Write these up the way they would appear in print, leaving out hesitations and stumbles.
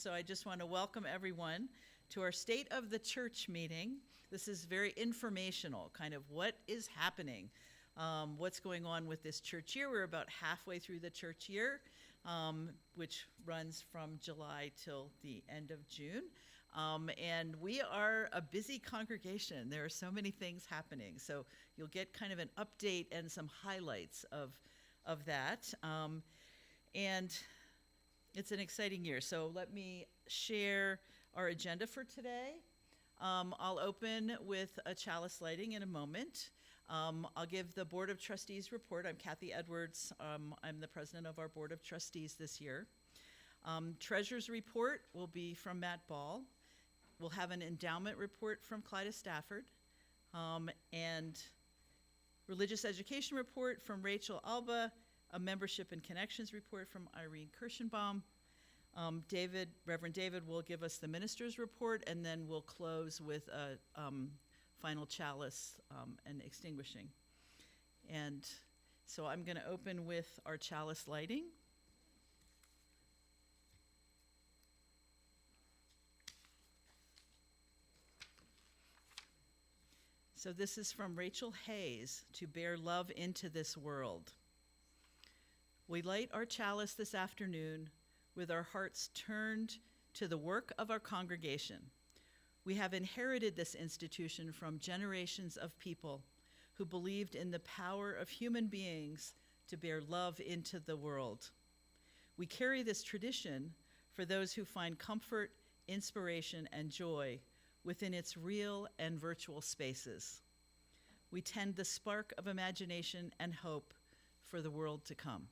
So I just want to welcome everyone to our State of the Church meeting. This is very informational, kind of what is happening, what's going on with this church year. We're about halfway through the church year, which runs from July till the end of June. And we are a busy congregation. There are so many things happening. So you'll get kind of an update and some highlights of that. And it's an exciting year. So let me share our agenda for today. I'll open with a chalice lighting in a moment. I'll give the Board of Trustees report. I'm Cathy Edwards. I'm the president of our Board of Trustees this year. Treasurer's report will be from Matt Ball. We'll have an endowment report from Clyda Stafford. And religious education report from Rachel Alba. A membership and connections report from Irene Kirschenbaum. Reverend David will give us the minister's report, and then we'll close with a final chalice and extinguishing. And so I'm going to open with our chalice lighting. So this is from Rachel Hayes, to bear love into this world. We light our chalice this afternoon with our hearts turned to the work of our congregation. We have inherited this institution from generations of people who believed in the power of human beings to bear love into the world. We carry this tradition for those who find comfort, inspiration, and joy within its real and virtual spaces. We tend the spark of imagination and hope for the world to come.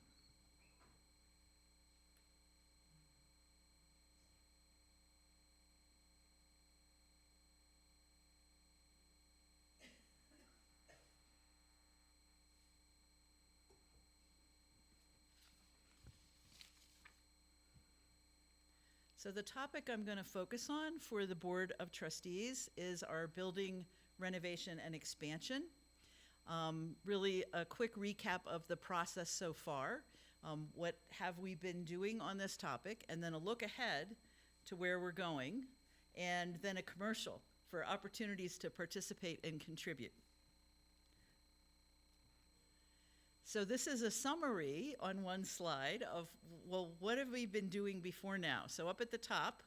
So the topic I'm going to focus on for the Board of Trustees is our building renovation and expansion. Really a quick recap of the process so far. What have we been doing on this topic? And then a look ahead to where we're going. And then a commercial for opportunities to participate and contribute. So this is a summary on one slide of, well, what have we been doing before now? So up at the top,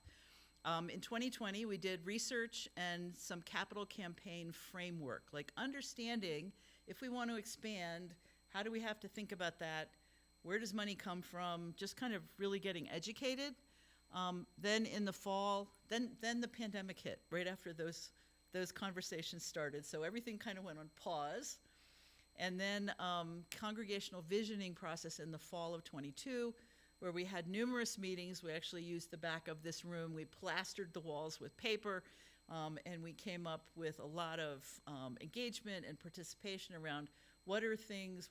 in 2020, we did research and some capital campaign framework, like understanding if we want to expand, how do we have to think about that? Where does money come from? Just kind of really getting educated. Then in the fall, then the pandemic hit right after those conversations started. So everything kind of went on pause. And then congregational visioning process in the fall of 22, where we had numerous meetings. We actually used the back of this room. We plastered the walls with paper, and we came up with a lot of engagement and participation around what are themes,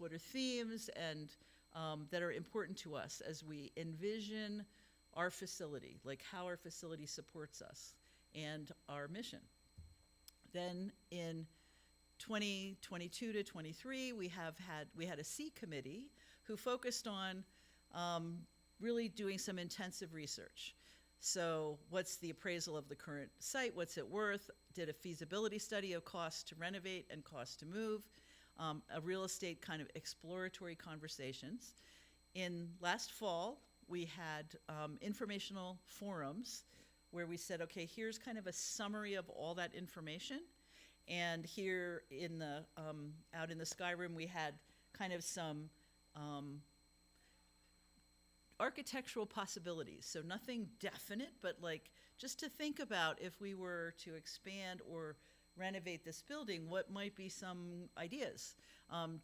and that are important to us as we envision our facility, like how our facility supports us and our mission. Then in 2022 to 23, we had a C committee who focused on really doing some intensive research. So what's the appraisal of the current site? What's it worth? Did a feasibility study of cost to renovate and cost to move, a real estate kind of exploratory conversations. In last fall, we had informational forums where we said, okay, here's kind of a summary of all that information. And here in the out in the Sky Room, we had kind of some architectural possibilities. So nothing definite, but like just to think about if we were to expand or renovate this building, what might be some ideas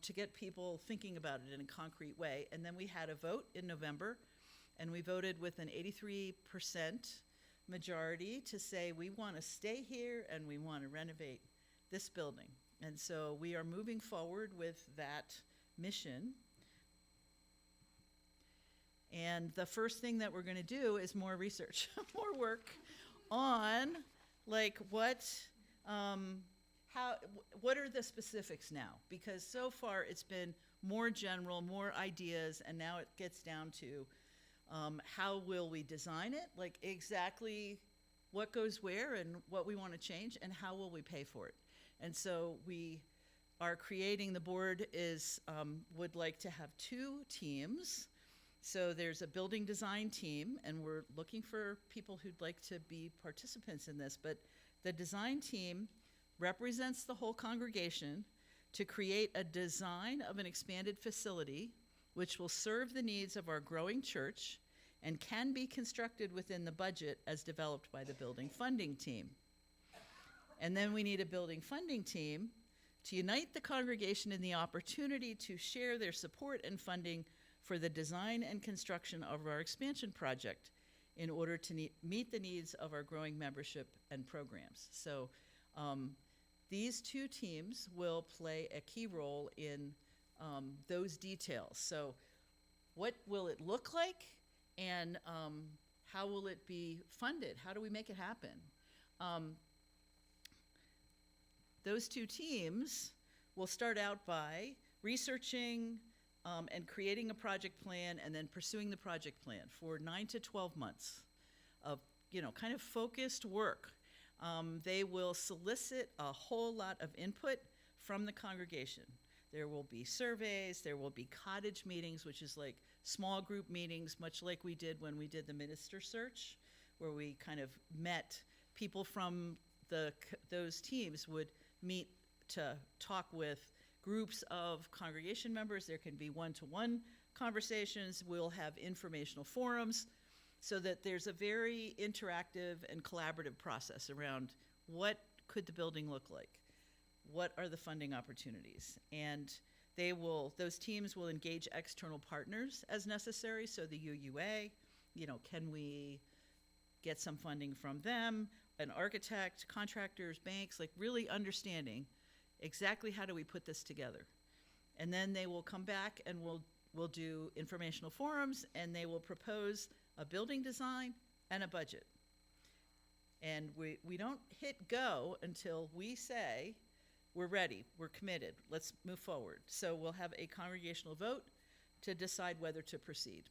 to get people thinking about it in a concrete way. And then we had a vote in November, and we voted with an 83% majority to say we want to stay here and we want to renovate this building. And so we are moving forward with that mission. And the first thing that we're going to do is more research, more work on like what are the specifics now? Because so far it's been more general, more ideas, and now it gets down to How will we design it? Like exactly what goes where and what we want to change, and how will we pay for it? And so we are creating, the board is, would like to have 2 teams. So there's a building design team, and we're looking for people who'd like to be participants in this, but the design team represents the whole congregation to create a design of an expanded facility which will serve the needs of our growing church and can be constructed within the budget as developed by the building funding team. And then we need a building funding team to unite the congregation in the opportunity to share their support and funding for the design and construction of our expansion project in order to meet the needs of our growing membership and programs. So these 2 teams will play a key role in those details. So what will it look like, and how will it be funded? How do we make it happen? Those 2 teams will start out by researching and creating a project plan, and then pursuing the project plan for 9 to 12 months of, kind of focused work. They will solicit a whole lot of input from the congregation. There will be surveys, there will be cottage meetings, which is like small group meetings, much like we did when we did the minister search, where we kind of met people from those teams would meet to talk with groups of congregation members. There can be one-to-one conversations. We'll have informational forums, so that there's a very interactive and collaborative process around what could the building look like? What are the funding opportunities? And those teams will engage external partners as necessary. So the UUA, can we get some funding from them? An architect, contractors, banks, like really understanding exactly how do we put this together. And then they will come back and we'll do informational forums, and they will propose a building design and a budget. And we don't hit go until we say, we're ready, we're committed, let's move forward. So we'll have a congregational vote to decide whether to proceed.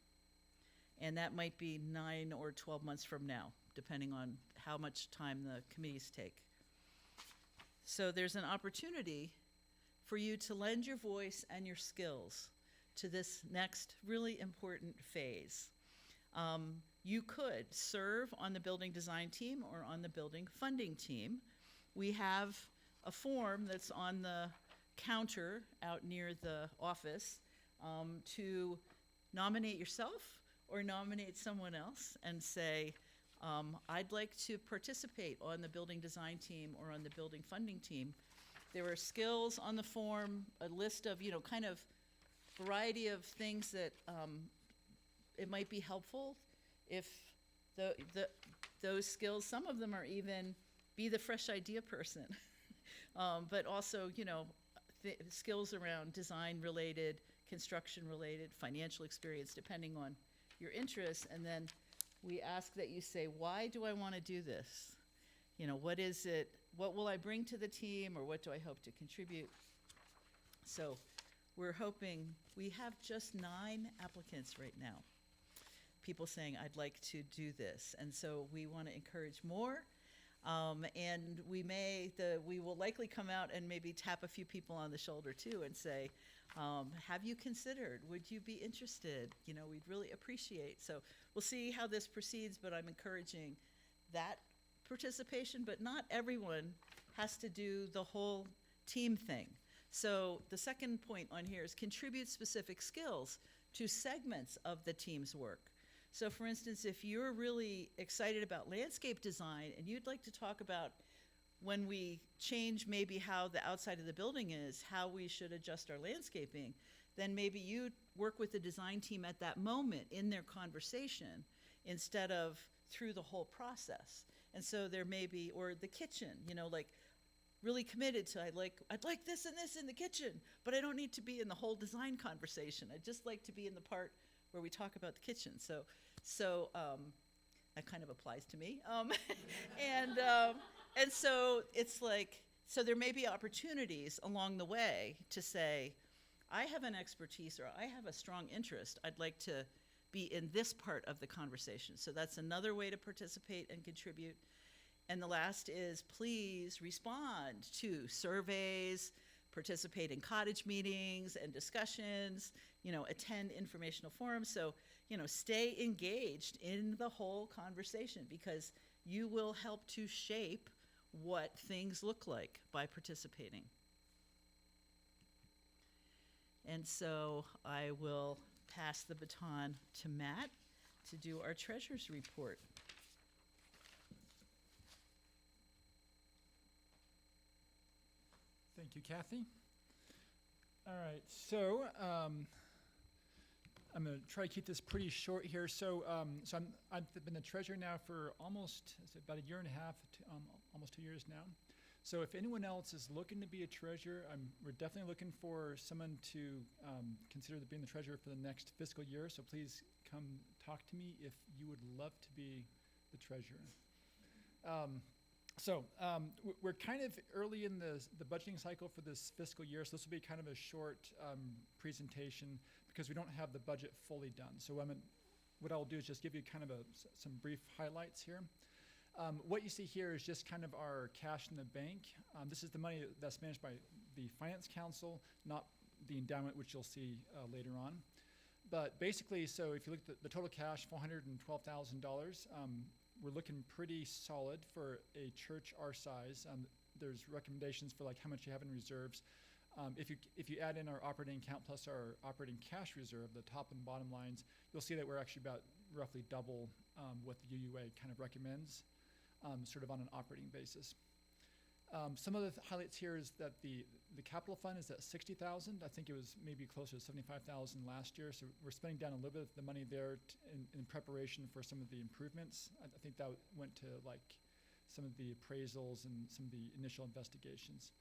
And that might be 9 or 12 months from now, depending on how much time the committees take. So there's an opportunity for you to lend your voice and your skills to this next really important phase. You could serve on the building design team or on the building funding team. We have a form that's on the counter out near the office to nominate yourself or nominate someone else and say, I'd like to participate on the building design team or on the building funding team. There are skills on the form, a list of, kind of variety of things that it might be helpful if those skills, some of them are even be the fresh idea person, but also, skills around design related, construction related, financial experience, depending on your interests. And then we ask that you say, why do I want to do this? What is it? What will I bring to the team, or what do I hope to contribute? So we're hoping, we have just 9 applicants right now. People saying, I'd like to do this. And so we want to encourage more. And we will likely come out and maybe tap a few people on the shoulder too and say, have you considered? Would you be interested? We'd really appreciate. So we'll see how this proceeds, but I'm encouraging that participation, but not everyone has to do the whole team thing. So the second point on here is contribute specific skills to segments of the team's work. So for instance, if you're really excited about landscape design and you'd like to talk about when we change maybe how the outside of the building is, how we should adjust our landscaping, then maybe you work with the design team at that moment in their conversation instead of through the whole process. And so there may be, or the kitchen, like really committed to, I'd like this and this in the kitchen, but I don't need to be in the whole design conversation. I'd just like to be in the part where we talk about the kitchen. So that kind of applies to me. And so it's like, so there may be opportunities along the way to say, I have an expertise or I have a strong interest. I'd like to be in this part of the conversation. So that's another way to participate and contribute. And the last is please respond to surveys, participate in cottage meetings and discussions, attend informational forums. So, stay engaged in the whole conversation, because you will help to shape what things look like by participating. And so I will pass the baton to Matt to do our treasurer's report. Thank you, Cathy. All right, so I'm going to try to keep this pretty short here. So, I've been the treasurer now for almost about a year and a half, almost 2 years now. So if anyone else is looking to be a treasurer, we're definitely looking for someone to consider being the treasurer for the next fiscal year. So please come talk to me if you would love to be the treasurer. We're kind of early in the budgeting cycle for this fiscal year, so this will be kind of a short presentation because we don't have the budget fully done. So what I'll do is just give you kind of some brief highlights here. What you see here is just kind of our cash in the bank. This is the money that's managed by the Finance Council, not the endowment, which you'll see later on. But basically, so if you look at the total cash, $412,000, we're looking pretty solid for a church our size. There's recommendations for like how much you have in reserves. If you add in our operating account plus our operating cash reserve, the top and bottom lines, you'll see that we're actually about roughly double what the UUA kind of recommends, sort of on an operating basis. Some of the highlights here is that the capital fund is at $60,000. I think it was maybe closer to $75,000 last year. So we're spending down a little bit of the money there in preparation for some of the improvements. I think that went to like some of the appraisals and some of the initial investigations.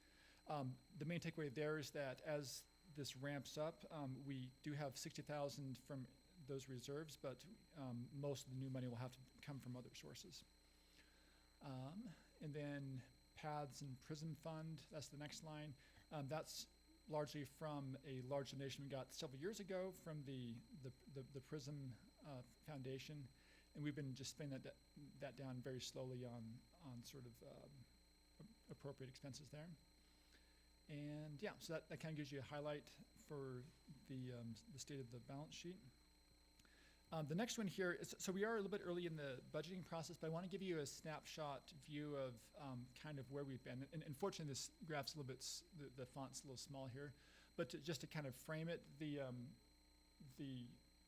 The main takeaway there is that as this ramps up, we do have $60,000 from those reserves, but most of the new money will have to come from other sources. And then Paths and Prism Fund, that's the next line. That's largely from a large donation we got several years ago from the Prism Foundation, and we've been just spending that down very slowly on sort of appropriate expenses there. And yeah, so that kind of gives you a highlight for the state of the balance sheet. The next one here is, so we are a little bit early in the budgeting process, but I want to give you a snapshot view of kind of where we've been. And unfortunately, this graph's a little bit, the font's a little small here, but just to kind of frame it, the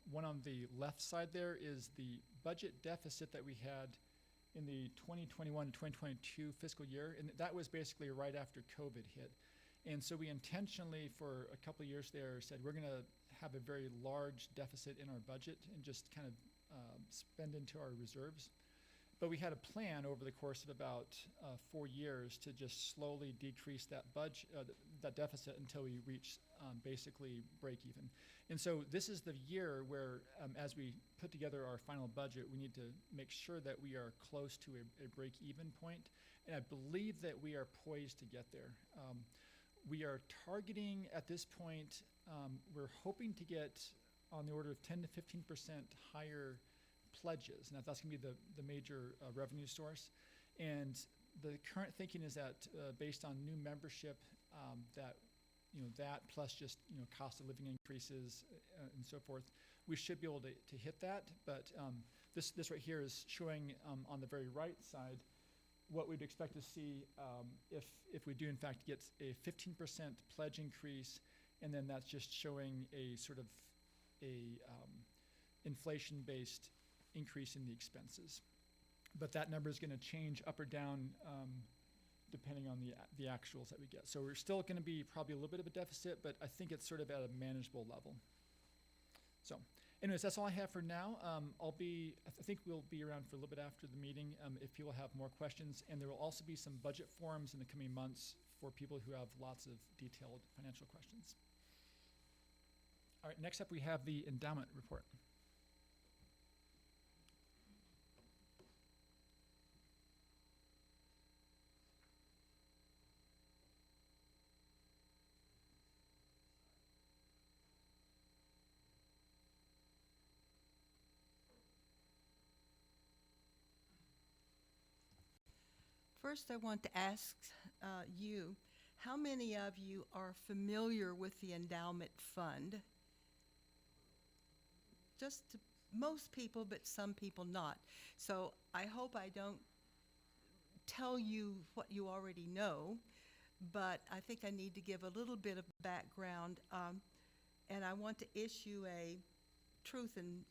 one on the left side there is the budget deficit that we had in the 2021-2022 fiscal year, and that was basically right after COVID hit. And so we intentionally, for a couple of years there, said we're going to have a very large deficit in our budget and just kind of spend into our reserves. But we had a plan over the course of about 4 years to just slowly decrease that that deficit until we reach basically break even. And so this is the year where, as we put together our final budget, we need to make sure that we are close to a break even point. And I believe that we are poised to get there. We are targeting at this point, we're hoping to get on the order of 10 to 15% higher pledges. Now that's going to be the major revenue source. And the current thinking is that based on new membership, that plus just cost of living increases and so forth, we should be able to hit that. But this right here is showing on the very right side what we'd expect to see if we do in fact get a 15% pledge increase, and then that's just showing a sort of inflation-based increase in the expenses. But that number is going to change up or down depending on the actuals that we get. So we're still going to be probably a little bit of a deficit, but I think it's sort of at a manageable level. So anyways, that's all I have for now. I think we'll be around for a little bit after the meeting if people have more questions, and there will also be some budget forums in the coming months for people who have lots of detailed financial questions. All right, next up we have the endowment report. First, I want to ask you, how many of you are familiar with the Endowment Fund? Most people, but some people not. So I hope I don't tell you what you already know, but I think I need to give a little bit of background, and I want to issue a truth in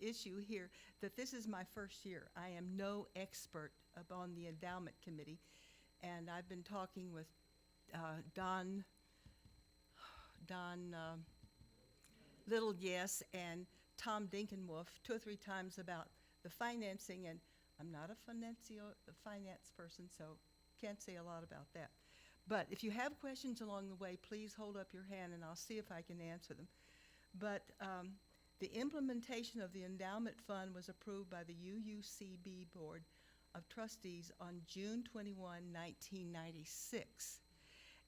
issue here that this is my first year. I am no expert upon the Endowment Committee, and I've been talking with Don Little, yes, and Tom Dinkenwolf 2 or 3 times about the financing, and I'm not a finance person, so can't say a lot about that. But if you have questions along the way, please hold up your hand and I'll see if I can answer them. But the implementation of the Endowment Fund was approved by the UUCB Board of Trustees on June 21, 1996.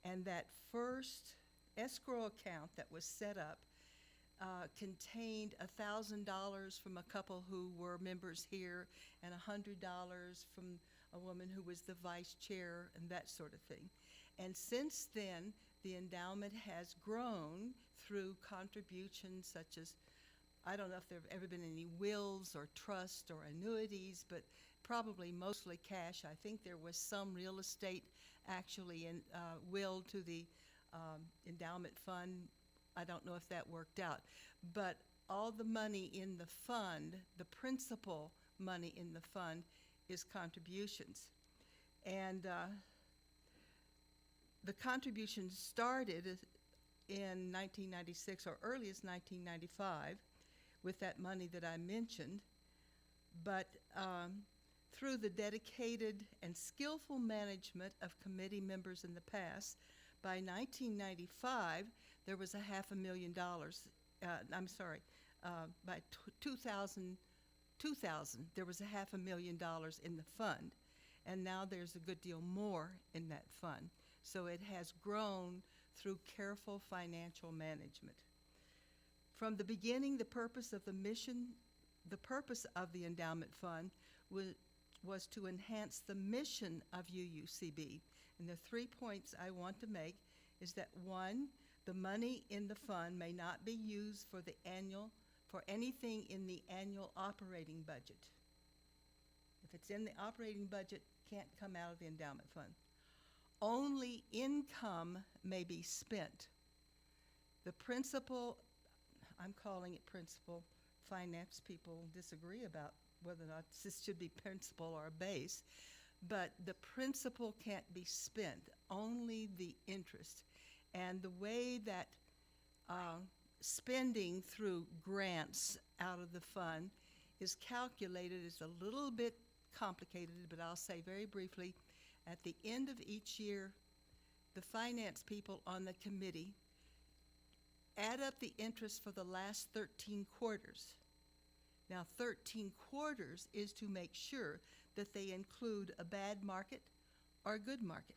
And that first escrow account that was set up contained $1,000 from a couple who were members here and $100 from a woman who was the vice chair and that sort of thing. And since then, the endowment has grown through contributions such as, I don't know if there have ever been any wills or trust or annuities, but probably mostly cash. I think there was some real estate actually willed to the endowment fund. I don't know if that worked out. But all the money in the fund, the principal money in the fund, is contributions. And the contributions started in 1996 or early as 1995 with that money that I mentioned. But through the dedicated and skillful management of committee members in the past, by 1995, there was $500,000. By 2000, there was $500,000 in the fund, and now there's a good deal more in that fund. So it has grown through careful financial management. From the beginning, the purpose of the endowment fund was to enhance the mission of UUCB. And the 3 points I want to make is that, 1, the money in the fund may not be used for anything in the annual operating budget. If it's in the operating budget, can't come out of the endowment fund. Only income may be spent. The principal, I'm calling it principal, finance people disagree about whether or not this should be principal or base, but the principal can't be spent, only the interest. And the way that spending through grants out of the fund is calculated is a little bit complicated, but I'll say very briefly, at the end of each year, the finance people on the committee add up the interest for the last 13 quarters. Now, 13 quarters is to make sure that they include a bad market or a good market.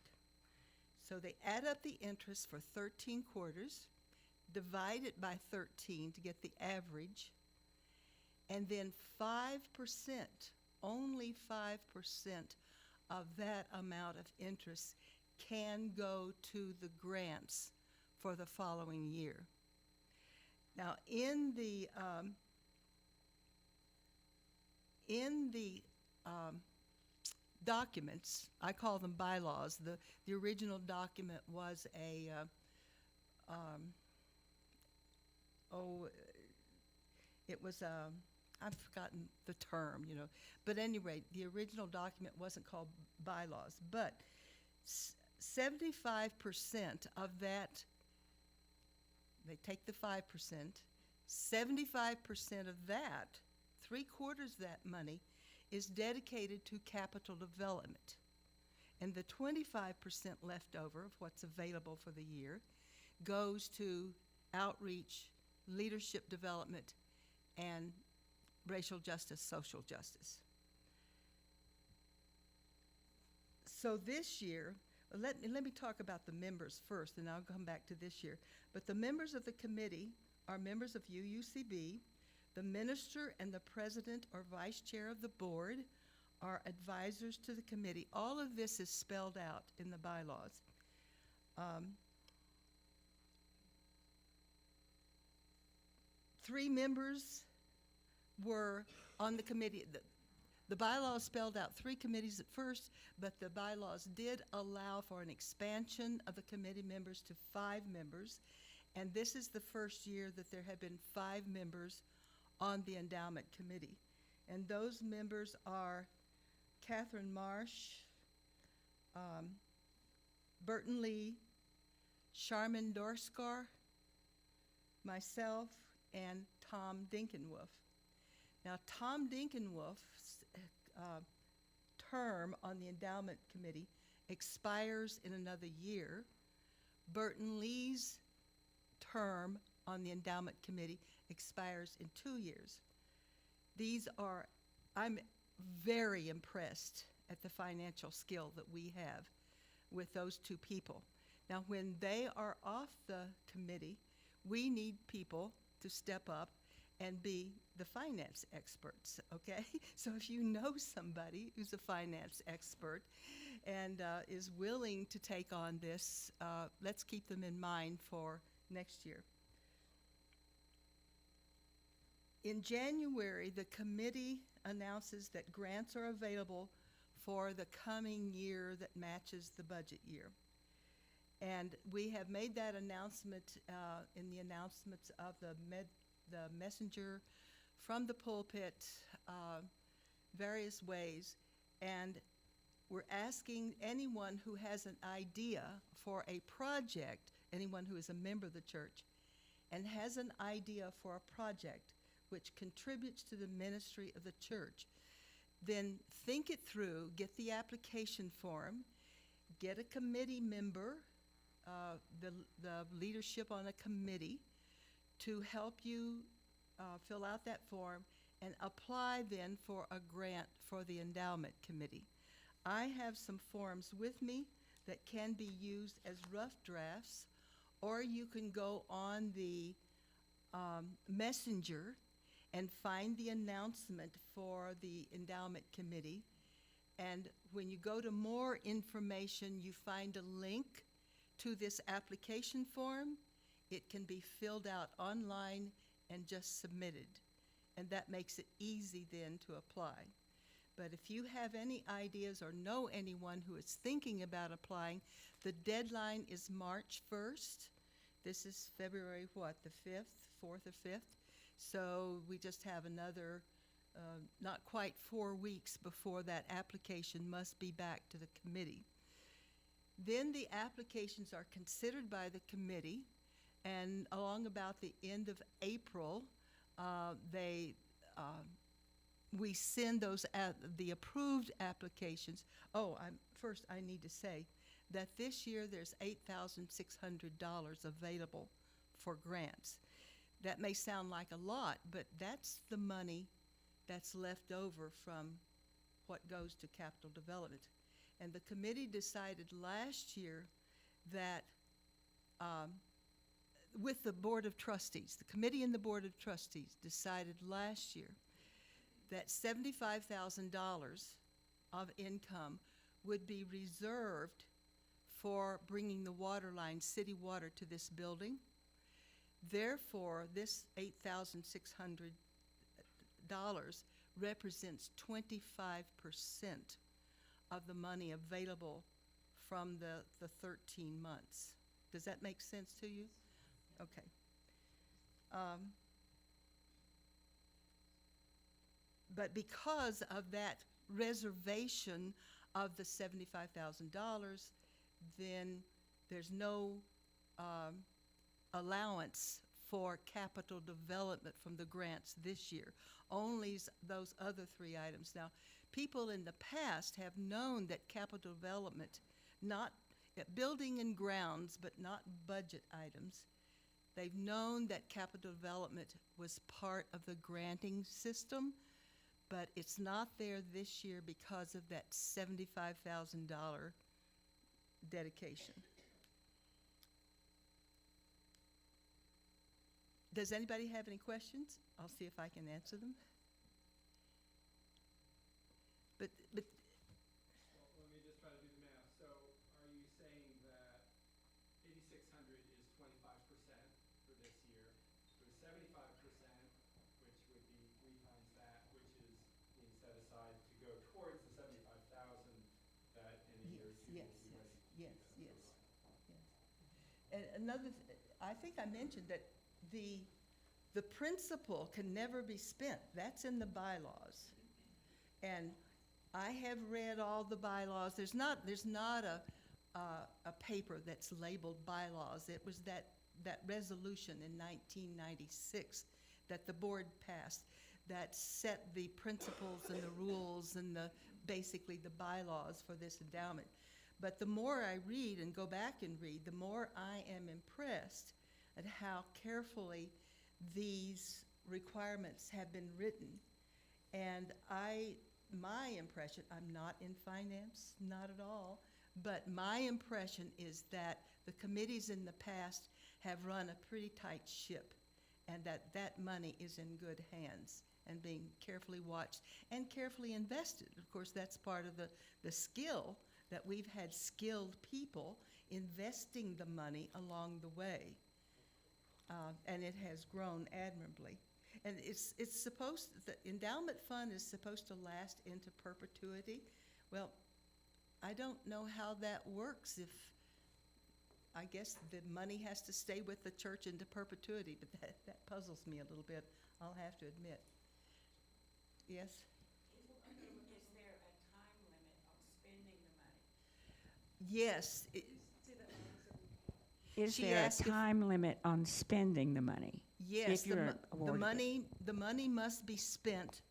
So they add up the interest for 13 quarters, divide it by 13 to get the average, and then 5%, only 5% of that amount of interest can go to the grants for the following year. Now, in the documents, I call them bylaws. The original document was I've forgotten the term, But anyway, the original document wasn't called bylaws. But 75% of that, they take the 5%, 75% of that, 3/4 of that money, is dedicated to capital development. And the 25% left over of what's available for the year goes to outreach, leadership development, and racial justice, social justice. So this year, let me talk about the members first, and I'll come back to this year. But the members of the committee are members of UUCB. The minister and the president or vice chair of the board are advisors to the committee. All of this is spelled out in the bylaws. 3 members were on the committee. The bylaws spelled out 3 committees at first, but the bylaws did allow for an expansion of the committee members to 5 members. And this is the first year that there have been 5 members on the Endowment Committee. And those members are Catherine Marsh, Burton Lee, Charmin Dorskar, myself, and Tom Dinkenwolf. Now, Tom Dinkenwolf's term on the Endowment Committee expires in another year. Burton Lee's term on the Endowment Committee expires in 2 years. I'm very impressed at the financial skill that we have with those 2 people. Now, when they are off the committee, we need people to step up and be the finance experts, okay? So if you know somebody who's a finance expert and is willing to take on this, let's keep them in mind for next year. In January, the committee announces that grants are available for the coming year that matches the budget year. And we have made that announcement in the announcements of the messenger, from the pulpit, various ways. And we're asking anyone who has an idea for a project, anyone who is a member of the church, and has an idea for a project which contributes to the ministry of the church, then think it through, get the application form, get a committee member, the leadership on a committee, to help you fill out that form and apply then for a grant for the Endowment Committee. I have some forms with me that can be used as rough drafts, or you can go on the messenger and find the announcement for the Endowment Committee. And when you go to more information, you find a link to this application form. It can be filled out online and just submitted. And that makes it easy then to apply. But if you have any ideas or know anyone who is thinking about applying, the deadline is March 1st. This is February, the 5th, 4th or 5th. So we just have another, not quite 4 weeks before that application must be back to the committee. Then the applications are considered by the committee, and along about the end of April, we send those the approved applications. First I need to say that this year there's $8,600 available for grants. That may sound like a lot, but that's the money that's left over from what goes to capital development. And the committee decided last year that with the Board of Trustees, the committee and the Board of Trustees decided last year that $75,000 of income would be reserved for bringing the water line, city water, to this building. Therefore, this $8,600 represents 25% of the money available from the 13 months. Does that make sense to you? Okay. But because of that reservation of the $75,000, then there's no allowance for capital development from the grants this year. Only those other 3 items. Now, people in the past have known that capital development, not building and grounds, but not budget items, they've known that capital development was part of the granting system, but it's not there this year because of that $75,000 dedication. Does anybody have any questions? I'll see if I can answer them. But And another, I think I mentioned that the principal can never be spent. That's in the bylaws. And I have read all the bylaws. There's not a paper that's labeled bylaws. It was that resolution in 1996 that the board passed that set the principles and the rules and basically the bylaws for this endowment. But the more I read and go back and read, the more I am impressed at how carefully these requirements have been written. And my impression, I'm not in finance, not at all, but my impression is that the committees in the past have run a pretty tight ship, and that money is in good hands and being carefully watched and carefully invested. Of course, that's part of the skill, that we've had skilled people investing the money along the way. And it has grown admirably. And the endowment fund is supposed to last into perpetuity. Well, I don't know how that works. I guess the money has to stay with the church into perpetuity, but that puzzles me a little bit, I'll have to admit. Yes? Is there a time limit on spending the money? Yes. Is She there a asked if- time limit on spending the money? Yes, If you're awarded the money must be spent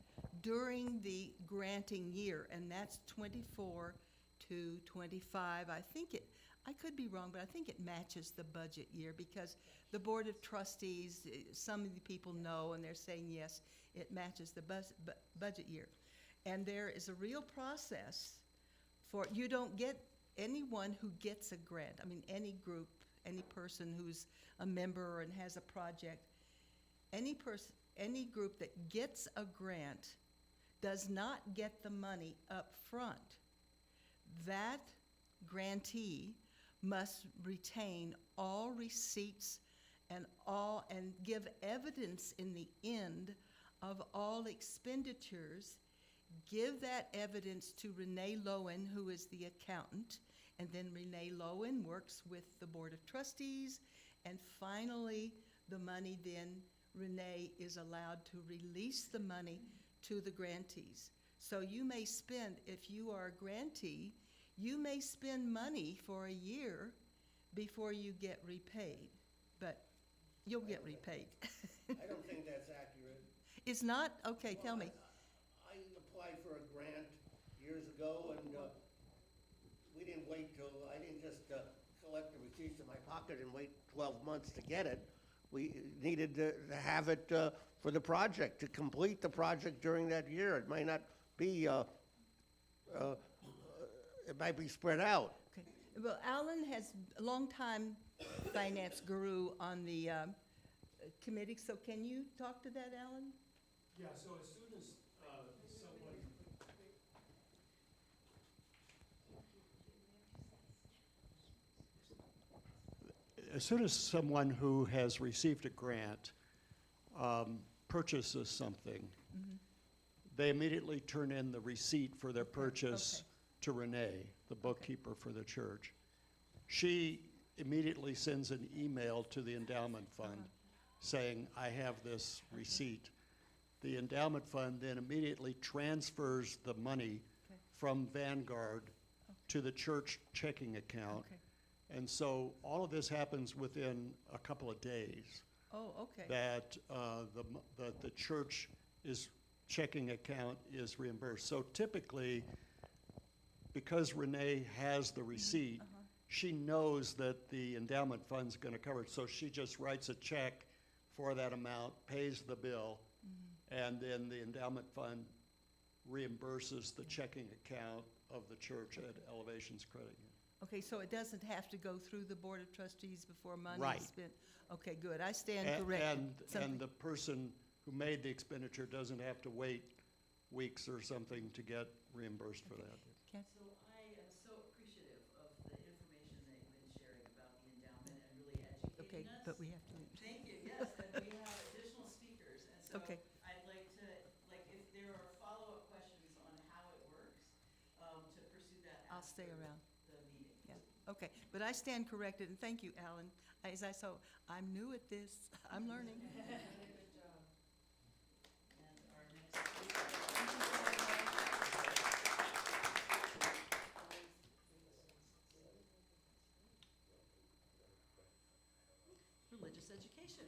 during the granting year, and that's 24 to 25. I could be wrong, but I think it matches the budget year, because the Board of Trustees, some of the people know, and they're saying, yes, it matches the budget year. And there is a real process you don't get anyone who gets a grant. I mean, any group, any person who's a member and has a project, any group that gets a grant does not get the money up front. That grantee must retain all receipts and give evidence in the end of all expenditures. Give that evidence to Renee Lowen, who is the accountant, and then Renee Lowen works with the Board of Trustees, and finally, the money then, Renee is allowed to release the money to the grantees. So you may spend, if you are a grantee, you may spend money for a year before you get repaid, but you'll get repaid. I don't think that's accurate. It's not? Okay, tell me. I applied for a grant years ago, and we didn't wait till, I didn't just collect the receipts in my pocket and wait 12 months to get it. We needed to have it for the project, to complete the project during that year. It might not be, it might be spread out. Okay. Well, Alan has a long-time finance guru on the committee, so can you talk to that, Alan? Yeah, so as soon as someone, who has received a grant purchases something, they immediately turn in the receipt for their purchase to Renee, the bookkeeper for the church. She immediately sends an email to the endowment fund saying, I have this receipt. The endowment fund then immediately transfers the money from Vanguard to the church checking account. And so all of this happens within a couple of days. Oh, okay. That the church checking account is reimbursed. So typically, because Renee has the receipt, she knows that the endowment fund's going to cover it. So she just writes a check for that amount, pays the bill, and then the endowment fund reimburses the checking account of the church at Elevations Credit Union. Okay, so it doesn't have to go through the Board of Trustees before money Right. is spent? Okay, good. I stand corrected. And the person who made the expenditure doesn't have to wait weeks or something to get reimbursed for that. Ken? So I am so appreciative of the information that you've been sharing about the endowment and really Okay, educating us. but we have to. Thank you, yes, and we have additional speakers, and so Okay. I'd like to, if there are follow-up questions on how it works, to pursue that I'll stay after around. the meeting. Yeah, okay, but I stand corrected, and thank you, Alan. So I'm new at this. I'm learning. Religious education.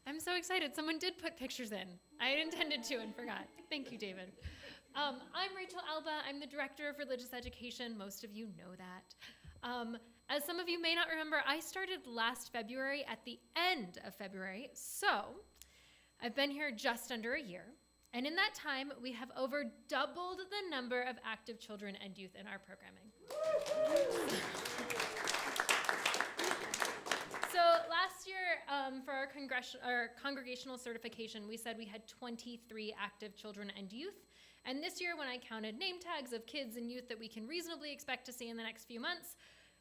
I'm so excited. Someone did put pictures in. I had intended to and forgot. Thank you, David. I'm Rachel Alba. I'm the Director of Religious Education. Most of you know that. As some of you may not remember, I started last February at the end of February. So I've been here just under a year. And in that time, we have over doubled the number of active children and youth in our programming. So last year, for our congregational certification, we said we had 23 active children and youth. And this year, when I counted name tags of kids and youth that we can reasonably expect to see in the next few months,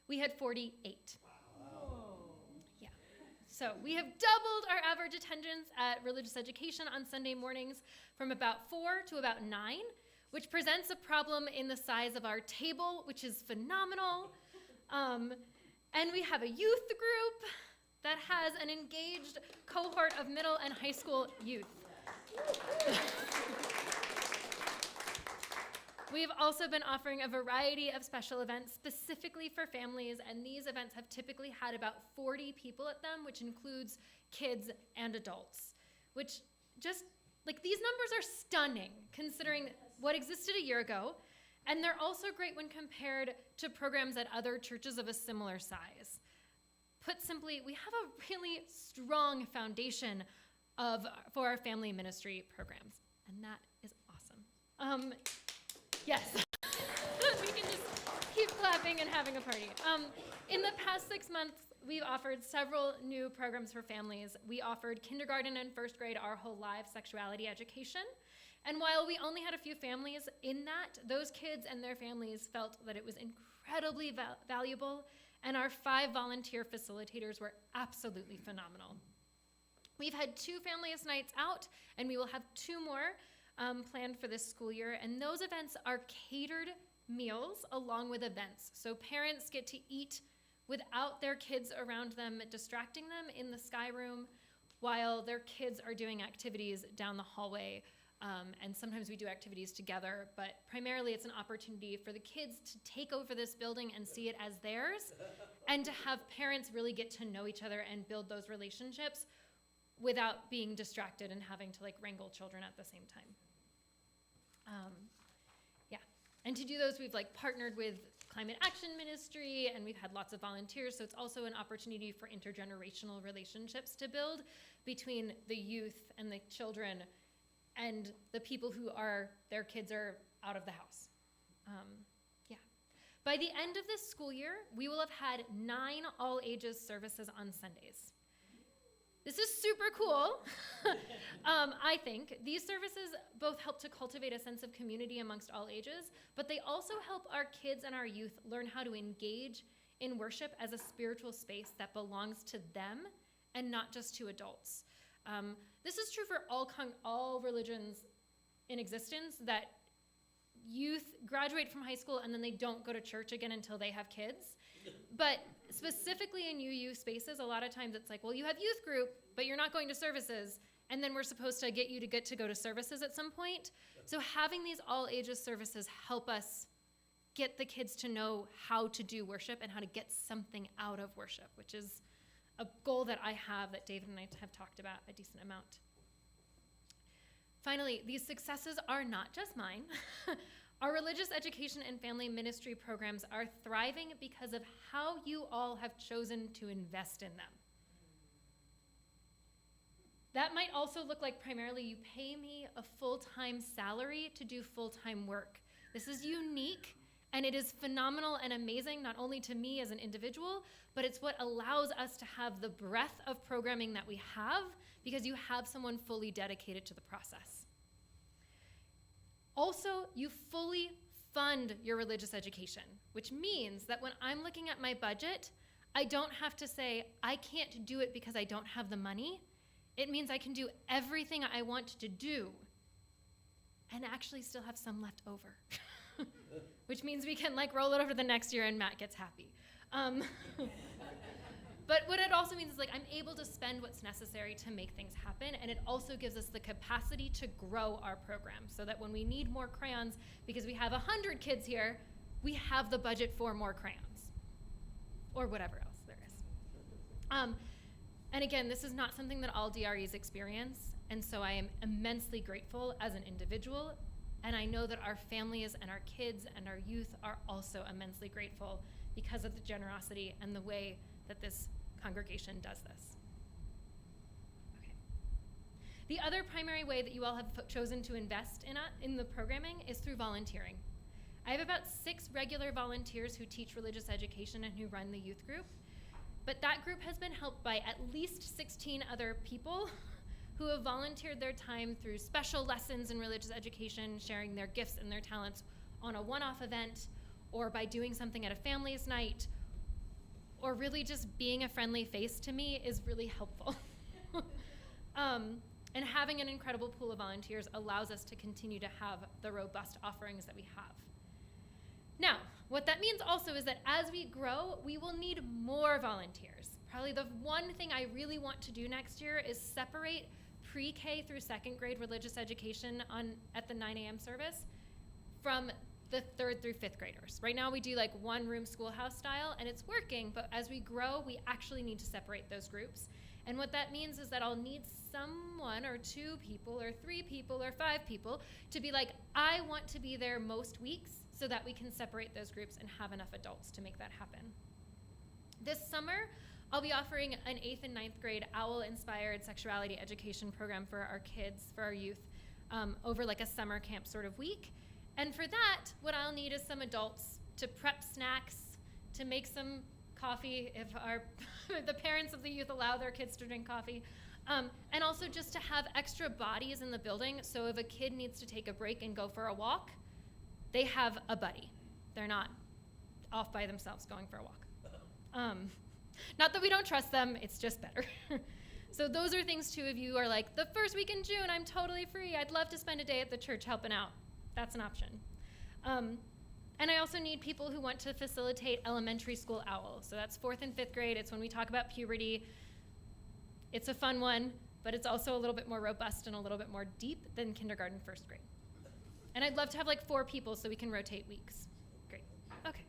we had 48. Wow. Yeah. So we have doubled our average attendance at religious education on Sunday mornings from about 4 to about 9, which presents a problem in the size of our table, which is phenomenal. And we have a youth group that has an engaged cohort of middle and high school youth. We've also been offering a variety of special events specifically for families, and these events have typically had about 40 people at them, which includes kids and adults, which just, like, these numbers are stunning considering what existed a year ago, and they're also great when compared to programs at other churches of a similar size. Put simply, we have a really strong foundation for our family ministry programs, and that is awesome. Yes, we can just keep clapping and having a party. In the past 6 months, we've offered several new programs for families. We offered kindergarten and first grade our whole live sexuality education. And while we only had a few families in that, those kids and their families felt that it was incredibly valuable, and our 5 volunteer facilitators were absolutely phenomenal. We've had 2 families nights out, and we will have 2 more planned for this school year, and those events are catered meals along with events. So parents get to eat without their kids around them, distracting them in the sky room while their kids are doing activities down the hallway. And sometimes we do activities together, but primarily it's an opportunity for the kids to take over this building and see it as theirs, and to have parents really get to know each other and build those relationships without being distracted and having to like wrangle children at the same time. Yeah, and to do those, we've like partnered with Climate Action Ministry, and we've had lots of volunteers, so it's also an opportunity for intergenerational relationships to build between the youth and the children and the people who are, their kids are out of the house. Yeah. By the end of this school year, we will have had 9 all ages services on Sundays. This is super cool. I think these services both help to cultivate a sense of community amongst all ages, but they also help our kids and our youth learn how to engage in worship as a spiritual space that belongs to them and not just to adults. This is true for all religions in existence, that youth graduate from high school and then they don't go to church again until they have kids. But specifically in UU spaces, a lot of times it's like, well, you have youth group, but you're not going to services, and then we're supposed to get you to get to go to services at some point. So having these all ages services help us get the kids to know how to do worship and how to get something out of worship, which is a goal that I have, that David and I have talked about a decent amount. Finally, these successes are not just mine. Our religious education and family ministry programs are thriving because of how you all have chosen to invest in them. That might also look like primarily you pay me a full-time salary to do full-time work. This is unique, and it is phenomenal and amazing, not only to me as an individual, but it's what allows us to have the breadth of programming that we have, because you have someone fully dedicated to the process. Also, you fully fund your religious education, which means that when I'm looking at my budget, I don't have to say, I can't do it because I don't have the money. It means I can do everything I want to do and actually still have some left over. which means we can like roll it over to the next year and Matt gets happy. But what it also means is like I'm able to spend what's necessary to make things happen, and it also gives us the capacity to grow our program so that when we need more crayons, because we have 100 kids here, we have the budget for more crayons or whatever else there is. And again, this is not something that all DREs experience, and so I am immensely grateful as an individual, and I know that our families and our kids and our youth are also immensely grateful because of the generosity and the way that this congregation does this. Okay. The other primary way that you all have chosen to invest in the programming is through volunteering. I have about 6 regular volunteers who teach religious education and who run the youth group, but that group has been helped by at least 16 other people who have volunteered their time through special lessons in religious education, sharing their gifts and their talents on a one-off event, or by doing something at a family's night, or really just being a friendly face to me is really helpful. And having an incredible pool of volunteers allows us to continue to have the robust offerings that we have. Now, what that means also is that as we grow, we will need more volunteers. Probably the one thing I really want to do next year is separate pre-K through 2nd grade religious education at the 9 a.m. service from the 3rd through 5th graders. Right now we do like one room schoolhouse style and it's working, but as we grow, we actually need to separate those groups. And what that means is that I'll need someone or 2 people or 3 people or 5 people to be like, I want to be there most weeks so that we can separate those groups and have enough adults to make that happen. This summer, I'll be offering an 8th and 9th grade OWL-inspired sexuality education program for our kids, for our youth, over like a summer camp sort of week. And for that, what I'll need is some adults to prep snacks, to make some coffee if the parents of the youth allow their kids to drink coffee, and also just to have extra bodies in the building, so if a kid needs to take a break and go for a walk, they have a buddy. They're not off by themselves going for a walk. Not that we don't trust them, it's just better. So those are things too, if you are like, the first week in June, I'm totally free, I'd love to spend a day at the church helping out. That's an option. And I also need people who want to facilitate elementary school OWL. So that's 4th and 5th grade. It's when we talk about puberty. It's a fun one, but it's also a little bit more robust and a little bit more deep than kindergarten, 1st grade. And I'd love to have like 4 people so we can rotate weeks. Great, okay.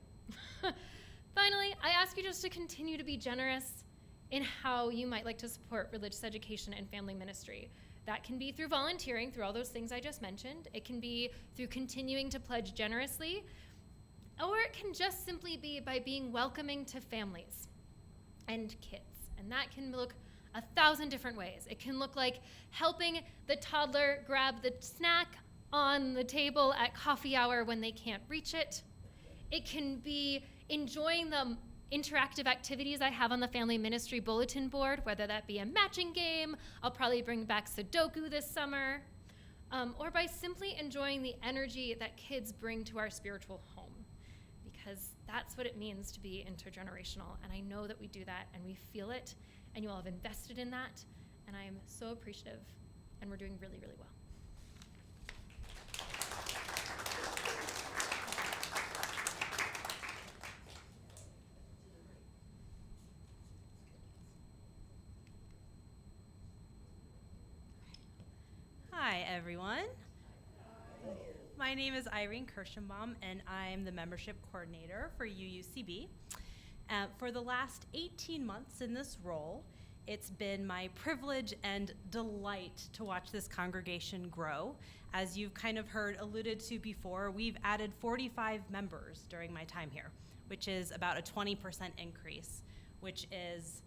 Finally, I ask you just to continue to be generous in how you might like to support religious education and family ministry. That can be through volunteering, through all those things I just mentioned. It can be through continuing to pledge generously, or it can just simply be by being welcoming to families and kids. And that can look 1,000 different ways. It can look like helping the toddler grab the snack on the table at coffee hour when they can't reach it. It can be enjoying the interactive activities I have on the family ministry bulletin board, whether that be a matching game, I'll probably bring back Sudoku this summer, or by simply enjoying the energy that kids bring to our spiritual home, because that's what it means to be intergenerational, and I know that we do that, and we feel it, and you all have invested in that, and I am so appreciative, and we're doing really, really well. Hi, everyone. My name is Irene Kirschenbaum, and I'm the membership coordinator for UUCB. For the last 18 months in this role, it's been my privilege and delight to watch this congregation grow. As you've kind of heard alluded to before, we've added 45 members during my time here, which is about a 20% increase, which is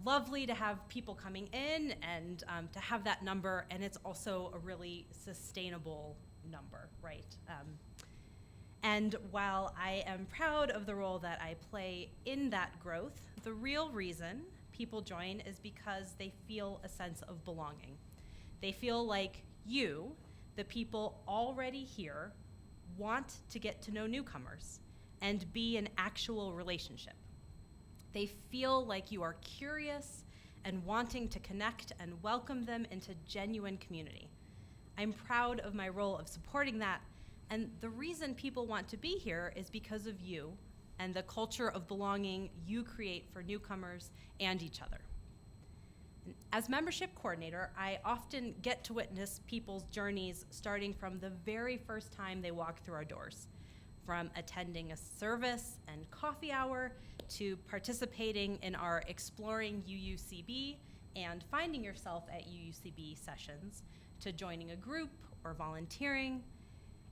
lovely to have people coming in and to have that number, and it's also a really sustainable number, right? And while I am proud of the role that I play in that growth, the real reason people join is because they feel a sense of belonging. They feel like you, the people already here, want to get to know newcomers and be an actual relationship. They feel like you are curious and wanting to connect and welcome them into genuine community. I'm proud of my role of supporting that, And the reason people want to be here is because of you and the culture of belonging you create for newcomers and each other. And as membership coordinator, I often get to witness people's journeys starting from the very first time they walk through our doors, from attending a service and coffee hour to participating in our Exploring UUCB and finding yourself at UUCB sessions, to joining a group or volunteering.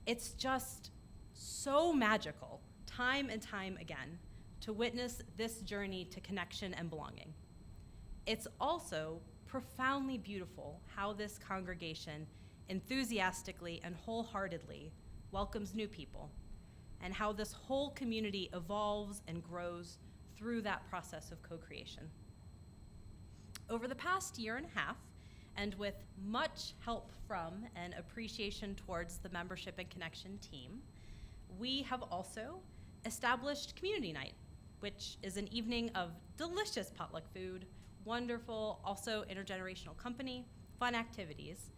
It's just so magical, time and time again, to witness this journey to connection and belonging. It's also profoundly beautiful how this congregation enthusiastically and wholeheartedly welcomes new people, and how this whole community evolves and grows through that process of co-creation. Over the past year and a half, and with much help from and appreciation towards the membership and connection team, we have also established Community Night, which is an evening of delicious potluck food, wonderful, also intergenerational company, fun activities.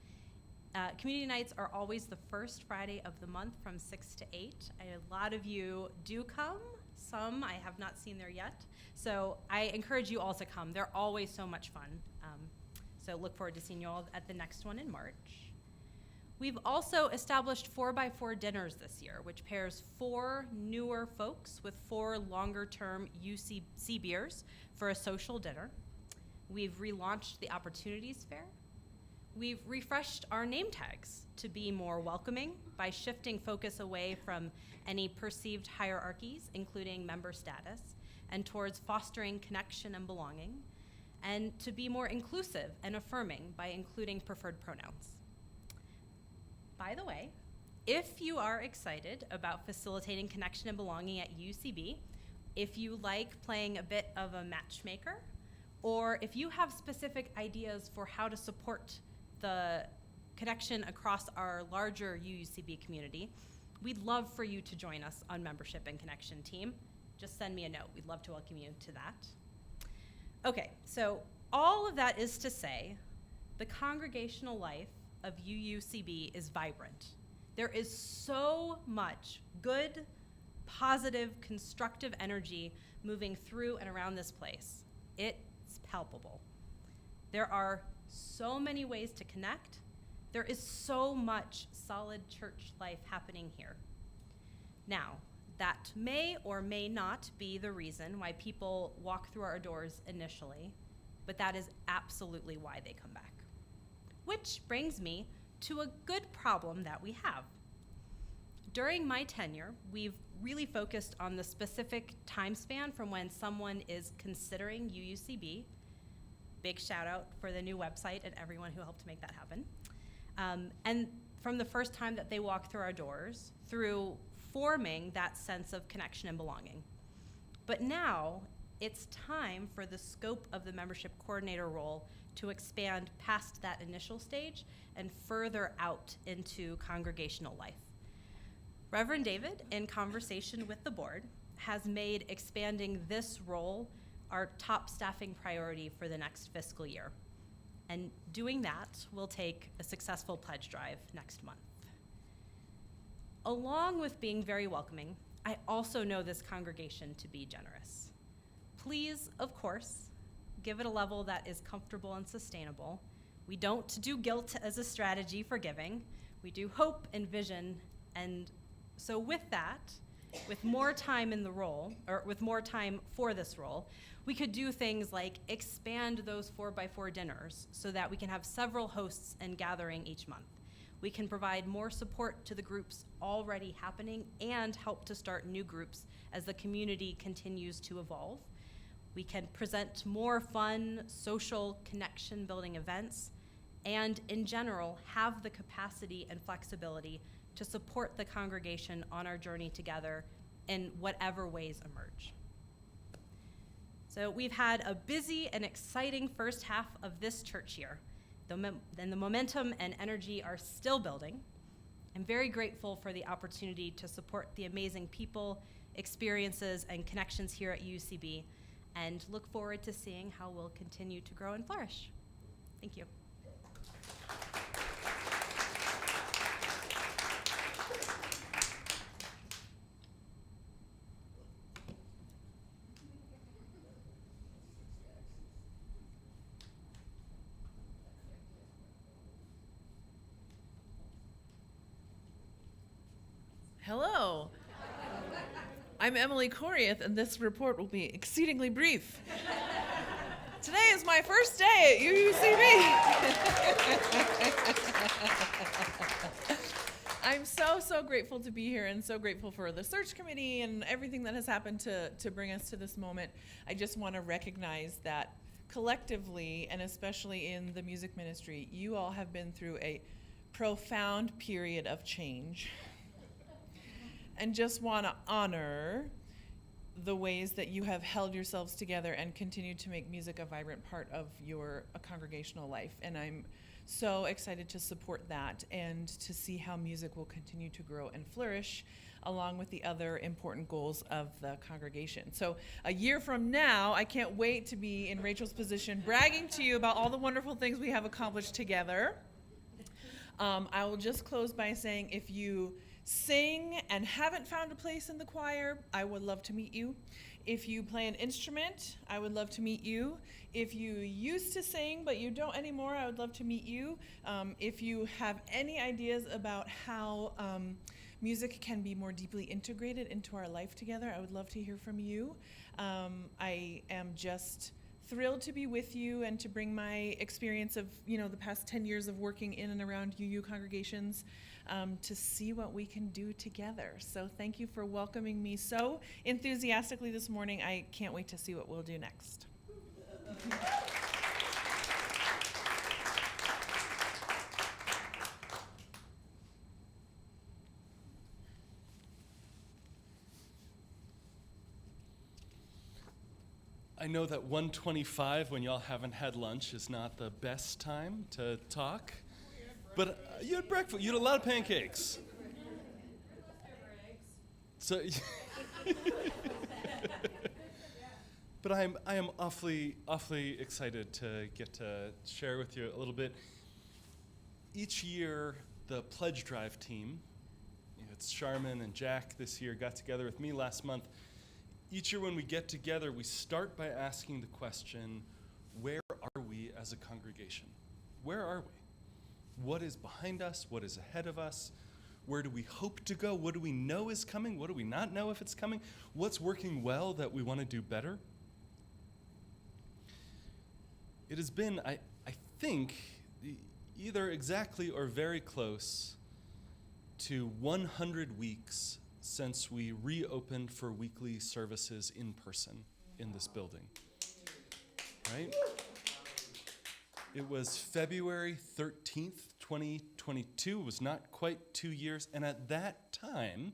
Community nights are always the first Friday of the month from 6 to 8. A lot of you do come. Some I have not seen there yet. So I encourage you all to come. They're always so much fun. So look forward to seeing you all at the next one in March. We've also established 4x4 dinners this year, which pairs 4 newer folks with 4 longer-term UC beers for a social dinner. We've relaunched the Opportunities Fair. We've refreshed our name tags to be more welcoming by shifting focus away from any perceived hierarchies, including member status, and towards fostering connection and belonging, and to be more inclusive and affirming by including preferred pronouns. By the way, if you are excited about facilitating connection and belonging at UCB, if you like playing a bit of a matchmaker, or if you have specific ideas for how to support the connection across our larger UUCB community, we'd love for you to join us on membership and connection team. Just send me a note. We'd love to welcome you to that. Okay, so all of that is to say, the congregational life of UUCB is vibrant. There is so much good, positive, constructive energy moving through and around this place. It's palpable. There are so many ways to connect. There is so much solid church life happening here. Now, that may or may not be the reason why people walk through our doors initially, but that is absolutely why they come back. Which brings me to a good problem that we have. During my tenure, we've really focused on the specific time span from when someone is considering UUCB. Big shout out for the new website and everyone who helped make that happen. And from the first time that they walk through our doors through forming that sense of connection and belonging. But now it's time for the scope of the membership coordinator role to expand past that initial stage and further out into congregational life. Reverend David, in conversation with the board, has made expanding this role our top staffing priority for the next fiscal year. And doing that will take a successful pledge drive next month. Along with being very welcoming, I also know this congregation to be generous. Please, of course, give it a level that is comfortable and sustainable. We don't do guilt as a strategy for giving. We do hope and vision. And so with that, with more time in the role, or with more time for this role, we could do things like expand those 4x4 dinners so that we can have several hosts and gathering each month. We can provide more support to the groups already happening and help to start new groups as the community continues to evolve. We can present more fun, social, connection-building events, and in general, have the capacity and flexibility to support the congregation on our journey together in whatever ways emerge. So we've had a busy and exciting first half of this church year. And the momentum and energy are still building. I'm very grateful for the opportunity to support the amazing people, experiences, and connections here at UCB, and look forward to seeing how we'll continue to grow and flourish. Thank you. Hello. I'm Emily Koriath, and this report will be exceedingly brief. Today is my first day at UUCB. I'm so grateful to be here and so grateful for the search committee and everything that has happened to bring us to this moment. I just want to recognize that collectively, and especially in the music ministry, you all have been through a profound period of change. And just want to honor the ways that you have held yourselves together and continue to make music a vibrant part of your congregational life. And I'm so excited to support that and to see how music will continue to grow and flourish along with the other important goals of the congregation. So a year from now, I can't wait to be in Rachel's position bragging to you about all the wonderful things we have accomplished together. I will just close by saying, if you sing and haven't found a place in the choir, I would love to meet you. If you play an instrument, I would love to meet you. If you used to sing but you don't anymore, I would love to meet you. If you have any ideas about how music can be more deeply integrated into our life together, I would love to hear from you. I am just thrilled to be with you and to bring my experience of the past 10 years of working in and around UU congregations to see what we can do together. So thank you for welcoming me so enthusiastically this morning. I can't wait to see what we'll do next. I know that 1:25, when y'all haven't had lunch, is not the best time to talk. But you had breakfast. You had a lot of pancakes. So, but I am awfully excited to get to share with you a little bit. Each year, the pledge drive team, it's Charmin and Jack this year, got together with me last month. Each year when we get together, we start by asking the question, where are we as a congregation? Where are we? What is behind us? What is ahead of us? Where do we hope to go? What do we know is coming? What do we not know if it's coming? What's working well that we want to do better? It has been, I think, either exactly or very close to 100 weeks since we reopened for weekly services in person in this building, right? It was February 13th, 2022. It was not quite 2 years. And at that time,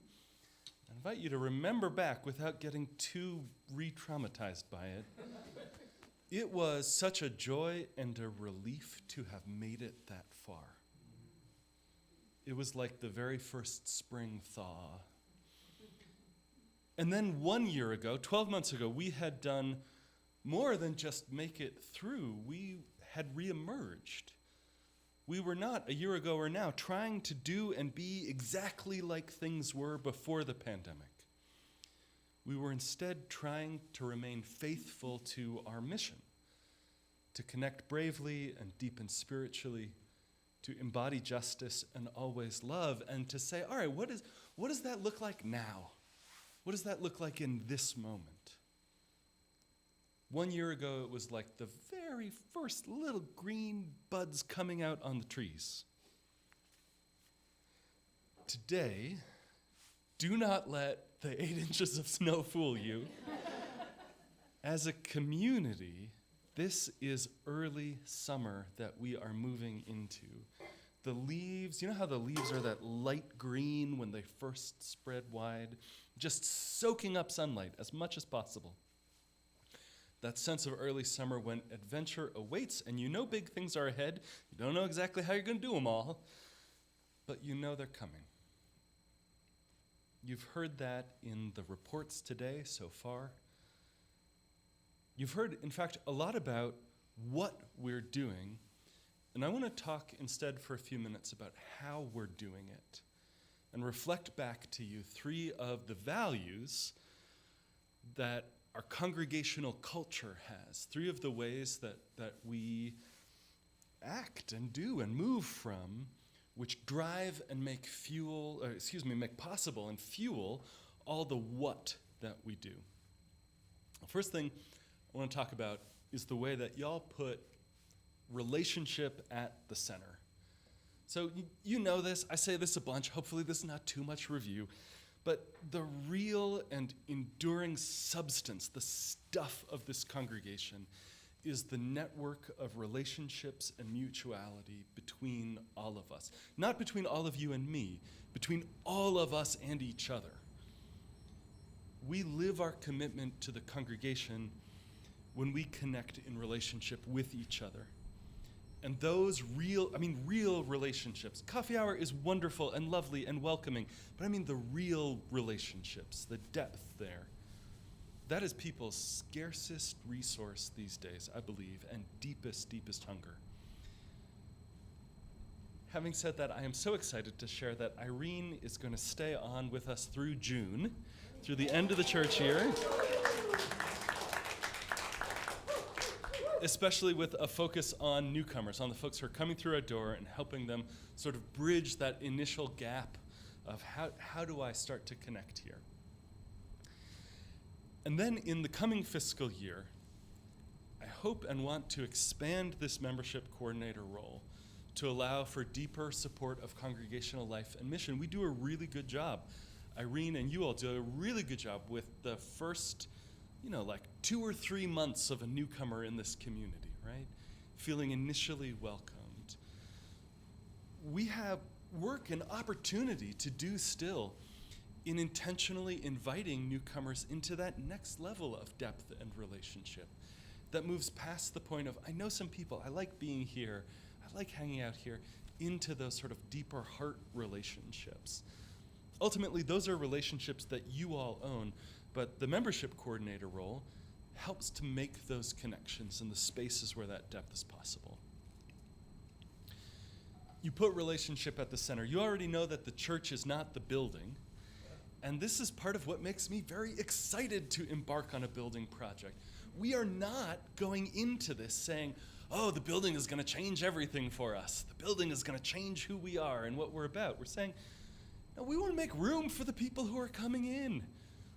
I invite you to remember back without getting too re-traumatized by it. It was such a joy and a relief to have made it that far. It was like the very first spring thaw. And then 1 year ago, 12 months ago, we had done more than just make it through. We had reemerged. We were not, a year ago or now, trying to do and be exactly like things were before the pandemic. We were instead trying to remain faithful to our mission, to connect bravely and deepen spiritually, to embody justice and always love, and to say, all right, what does that look like now? What does that look like in this moment? 1 year ago, it was like the very first little green buds coming out on the trees. Today, do not let the 8 inches of snow fool you. As a community, this is early summer that we are moving into. The leaves, you know how the leaves are that light green when they first spread wide? Just soaking up sunlight as much as possible. That sense of early summer when adventure awaits and you know big things are ahead. You don't know exactly how you're going to do them all, but you know they're coming. You've heard that in the reports today so far. You've heard, in fact, a lot about what we're doing, and I want to talk instead for a few minutes about how we're doing it and reflect back to you 3 of the values that our congregational culture has, 3 of the ways that we act and do and move from which drive and make possible and fuel all the what that we do. The first thing I want to talk about is the way that y'all put relationship at the center. So you know this, I say this a bunch, hopefully this is not too much review, but the real and enduring substance, the stuff of this congregation, is the network of relationships and mutuality between all of us. Not between all of you and me, between all of us and each other. We live our commitment to the congregation when we connect in relationship with each other. And those real relationships. Coffee hour is wonderful and lovely and welcoming, but I mean the real relationships, the depth there. That is people's scarcest resource these days, I believe, and deepest hunger. Having said that, I am so excited to share that Irene is going to stay on with us through June, through the end of the church year, especially with a focus on newcomers, on the folks who are coming through our door and helping them sort of bridge that initial gap of how do I start to connect here. And then in the coming fiscal year, I hope and want to expand this membership coordinator role to allow for deeper support of congregational life and mission. We do a really good job. Irene and you all do a really good job with the first, 2 or 3 months of a newcomer in this community, right? Feeling initially welcomed. We have work and opportunity to do still in intentionally inviting newcomers into that next level of depth and relationship that moves past the point of, I know some people, I like being here, I like hanging out here, into those sort of deeper heart relationships. Ultimately, those are relationships that you all own, but the membership coordinator role helps to make those connections in the spaces where that depth is possible. You put relationship at the center. You already know that the church is not the building. And this is part of what makes me very excited to embark on a building project. We are not going into this saying, oh, the building is going to change everything for us. The building is going to change who we are and what we're about. We're saying, no, we want to make room for the people who are coming in.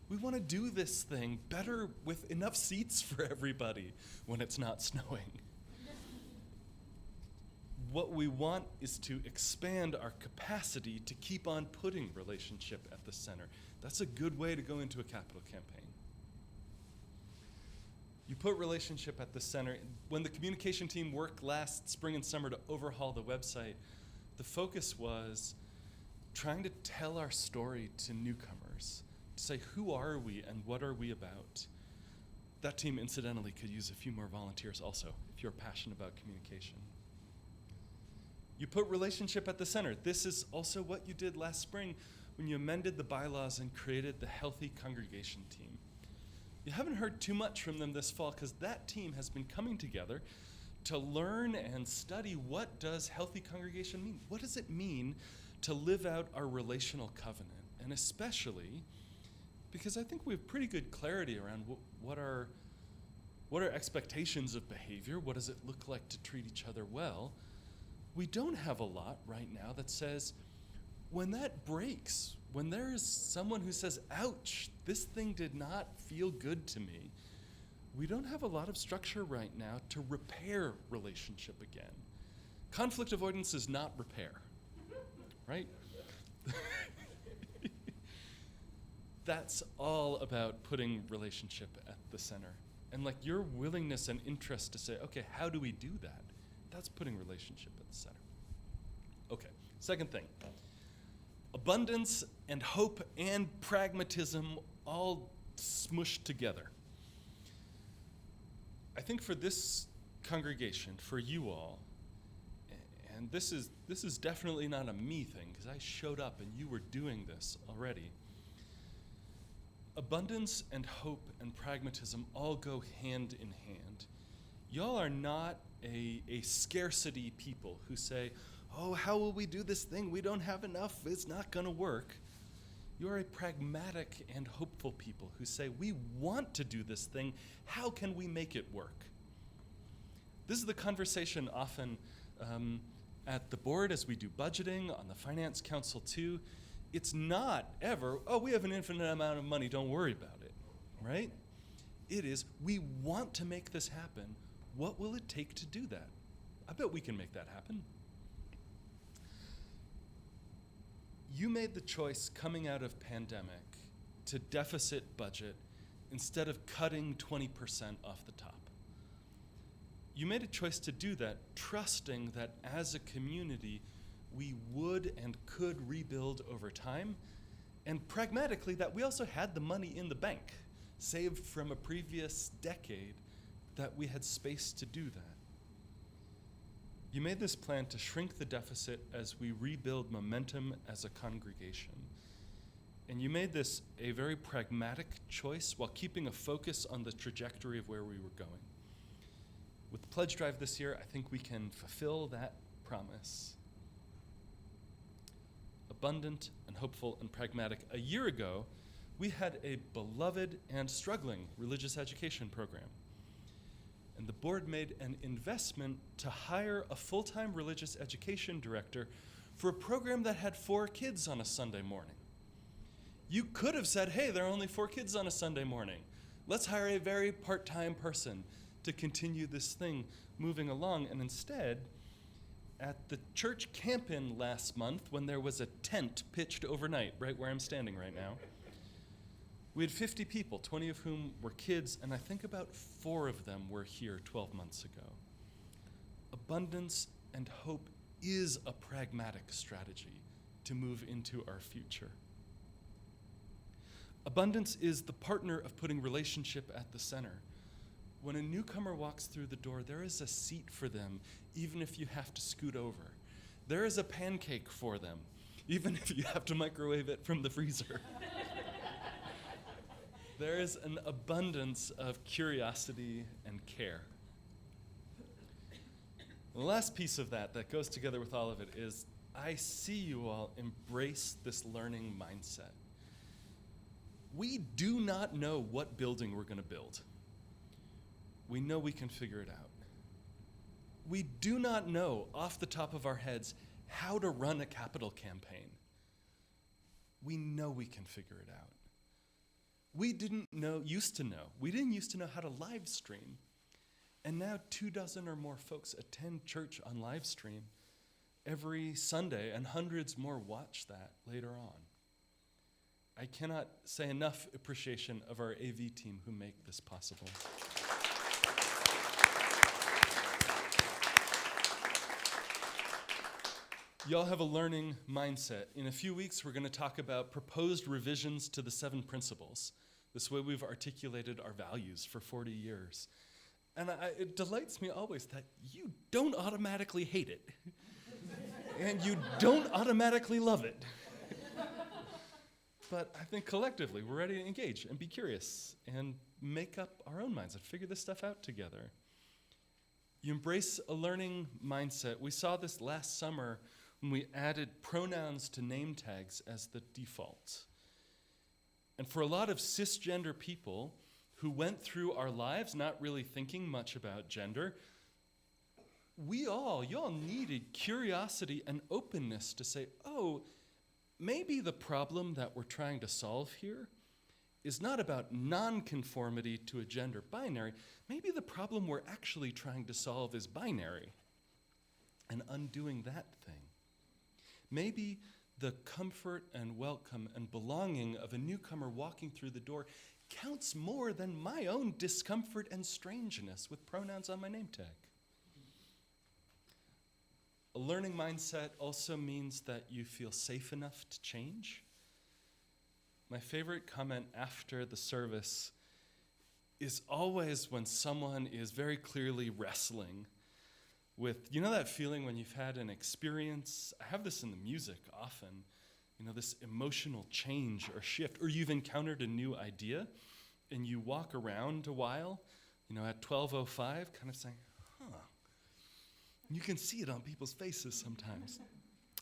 We want to do this thing better with enough seats for everybody when it's not snowing. What we want is to expand our capacity to keep on putting relationship at the center. That's a good way to go into a capital campaign. You put relationship at the center. When the communication team worked last spring and summer to overhaul the website, the focus was trying to tell our story to newcomers, to say, who are we and what are we about? That team, incidentally, could use a few more volunteers also, if you're passionate about communication. You put relationship at the center. This is also what you did last spring when you amended the bylaws and created the Healthy Congregation team. You haven't heard too much from them this fall because that team has been coming together to learn and study what does healthy congregation mean? What does it mean to live out our relational covenant? And especially because I think we have pretty good clarity around what are expectations of behavior, what does it look like to treat each other well. We don't have a lot right now that says, when that breaks, when there is someone who says, ouch, this thing did not feel good to me, we don't have a lot of structure right now to repair relationship again. Conflict avoidance is not repair, right? That's all about putting relationship at the center. And like your willingness and interest to say, okay, how do we do that? That's putting relationship at the center. Okay, second thing. Abundance and hope and pragmatism all smushed together. I think for this congregation, for you all, and this is definitely not a me thing, because I showed up and you were doing this already. Abundance and hope and pragmatism all go hand in hand. Y'all are not a scarcity people who say, oh, how will we do this thing? We don't have enough. It's not going to work. You're a pragmatic and hopeful people who say, we want to do this thing. How can we make it work? This is the conversation often at the board as we do budgeting, on the finance council too, it's not ever, oh, we have an infinite amount of money, don't worry about it, right? It is, we want to make this happen. What will it take to do that? I bet we can make that happen. You made the choice coming out of pandemic to deficit budget instead of cutting 20% off the top. You made a choice to do that, trusting that as a community, we would and could rebuild over time, and pragmatically that we also had the money in the bank, saved from a previous decade, that we had space to do that. You made this plan to shrink the deficit as we rebuild momentum as a congregation. And you made this a very pragmatic choice while keeping a focus on the trajectory of where we were going. With the pledge drive this year, I think we can fulfill that promise. Abundant and hopeful and pragmatic. A year ago, we had a beloved and struggling religious education program. And the board made an investment to hire a full-time religious education director for a program that had 4 kids on a Sunday morning. You could have said, hey, there are only 4 kids on a Sunday morning. Let's hire a very part-time person to continue this thing moving along. And instead, at the church camp-in last month, when there was a tent pitched overnight, right where I'm standing right now, we had 50 people, 20 of whom were kids, and I think about 4 of them were here 12 months ago. Abundance and hope is a pragmatic strategy to move into our future. Abundance is the partner of putting relationship at the center. When a newcomer walks through the door, there is a seat for them, even if you have to scoot over. There is a pancake for them, even if you have to microwave it from the freezer. There is an abundance of curiosity and care. The last piece of that goes together with all of it is I see you all embrace this learning mindset. We do not know what building we're going to build. We know we can figure it out. We do not know off the top of our heads how to run a capital campaign. We know we can figure it out. We didn't used to know how to live stream. And now 24 or more folks attend church on live stream every Sunday, and hundreds more watch that later on. I cannot say enough appreciation of our AV team who make this possible. Y'all have a learning mindset. In a few weeks, we're going to talk about proposed revisions to the 7 principles. This way we've articulated our values for 40 years. And it delights me always that you don't automatically hate it. And you don't automatically love it. But I think collectively we're ready to engage and be curious and make up our own minds and figure this stuff out together. You embrace a learning mindset. We saw this last summer when we added pronouns to name tags as the default. And for a lot of cisgender people who went through our lives not really thinking much about gender, y'all needed curiosity and openness to say, oh, maybe the problem that we're trying to solve here is not about nonconformity to a gender binary. Maybe the problem we're actually trying to solve is binary and undoing that thing. Maybe the comfort and welcome and belonging of a newcomer walking through the door counts more than my own discomfort and strangeness with pronouns on my name tag. A learning mindset also means that you feel safe enough to change. My favorite comment after the service is always when someone is very clearly wrestling with, you know that feeling when you've had an experience? I have this in the music often, this emotional change or shift, or you've encountered a new idea and you walk around a while, at 12:05, kind of saying, you can see it on people's faces sometimes.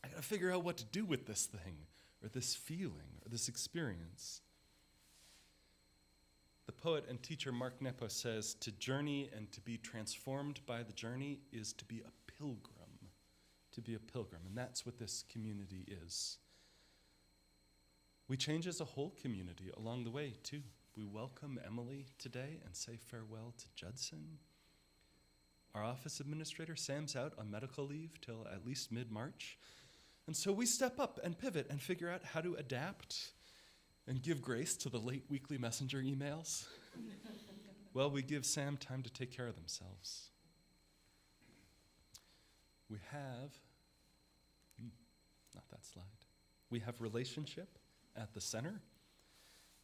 I gotta figure out what to do with this thing, or this feeling, or this experience. The poet and teacher Mark Nepo says, to journey and to be transformed by the journey is to be a pilgrim. To to be a pilgrim, and that's what this community is. We change as a whole community along the way, too. We welcome Emily today and say farewell to Judson. Our office administrator, Sam's out on medical leave till at least mid-March. And so we step up and pivot and figure out how to adapt and give grace to the late weekly messenger emails. Well, we give Sam time to take care of themselves. We have, not that slide, we have relationship at the center,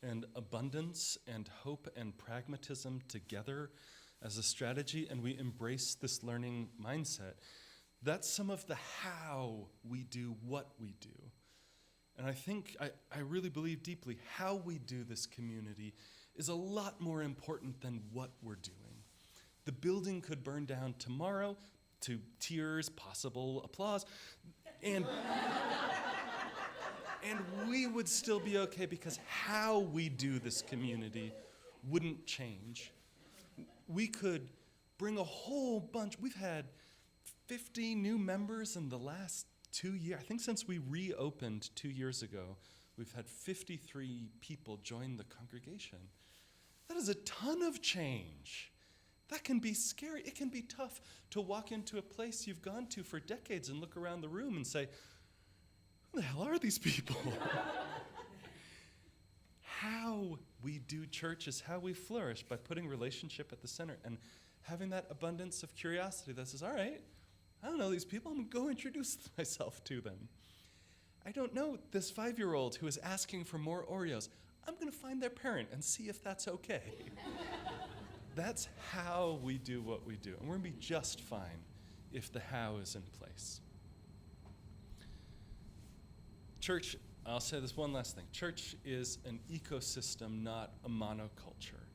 and abundance and hope and pragmatism together as a strategy, and we embrace this learning mindset. That's some of the how we do what we do. And I think, I really believe deeply, how we do this community is a lot more important than what we're doing. The building could burn down tomorrow to tears, possible applause, and we would still be okay because how we do this community wouldn't change. We could bring a whole bunch. We've had 50 new members in the last 2 years. I think since we reopened 2 years ago, we've had 53 people join the congregation. That is a ton of change. That can be scary. It can be tough to walk into a place you've gone to for decades and look around the room and say, who the hell are these people? How we do church is how we flourish, by putting relationship at the center and having that abundance of curiosity that says, all right, I don't know these people, I'm going to go introduce myself to them. I don't know this 5-year-old who is asking for more Oreos. I'm going to find their parent and see if that's okay. That's how we do what we do. And we're going to be just fine if the how is in place. Church, I'll say this one last thing. Church is an ecosystem, not a monoculture.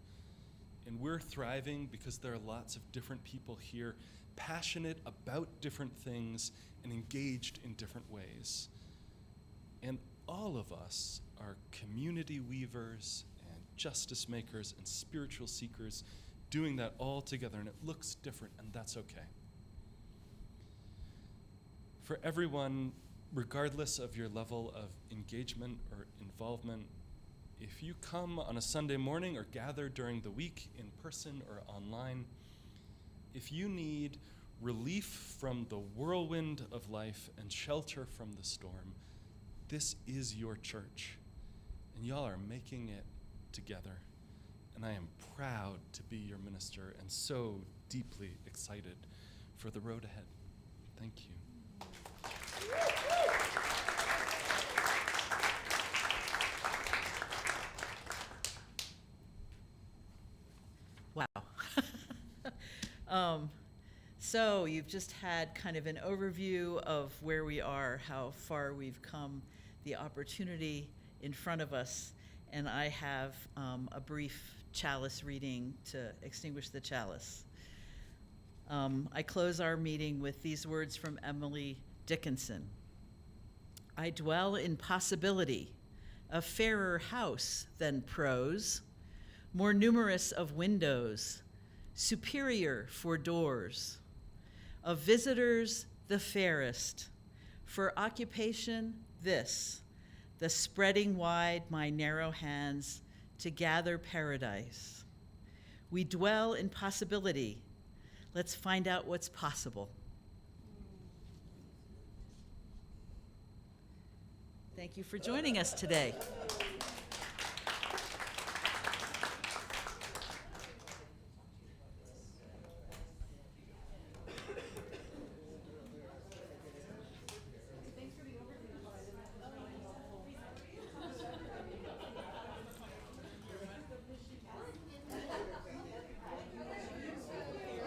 And we're thriving because there are lots of different people here, passionate about different things and engaged in different ways. And all of us are community weavers and justice makers and spiritual seekers, doing that all together, and it looks different, and that's okay. For everyone, regardless of your level of engagement or involvement, if you come on a Sunday morning or gather during the week in person or online, if you need relief from the whirlwind of life and shelter from the storm, this is your church, and y'all are making it together. And I am proud to be your minister and so deeply excited for the road ahead. Thank you. Wow. So you've just had kind of an overview of where we are, how far we've come, the opportunity in front of us, and I have a brief chalice reading to extinguish the chalice. I close our meeting with these words from Emily Dickinson. I dwell in possibility, a fairer house than prose, more numerous of windows, superior for doors, of visitors the fairest, for occupation this, the spreading wide my narrow hands to gather paradise. We dwell in possibility. Let's find out what's possible. Thank you for joining us today.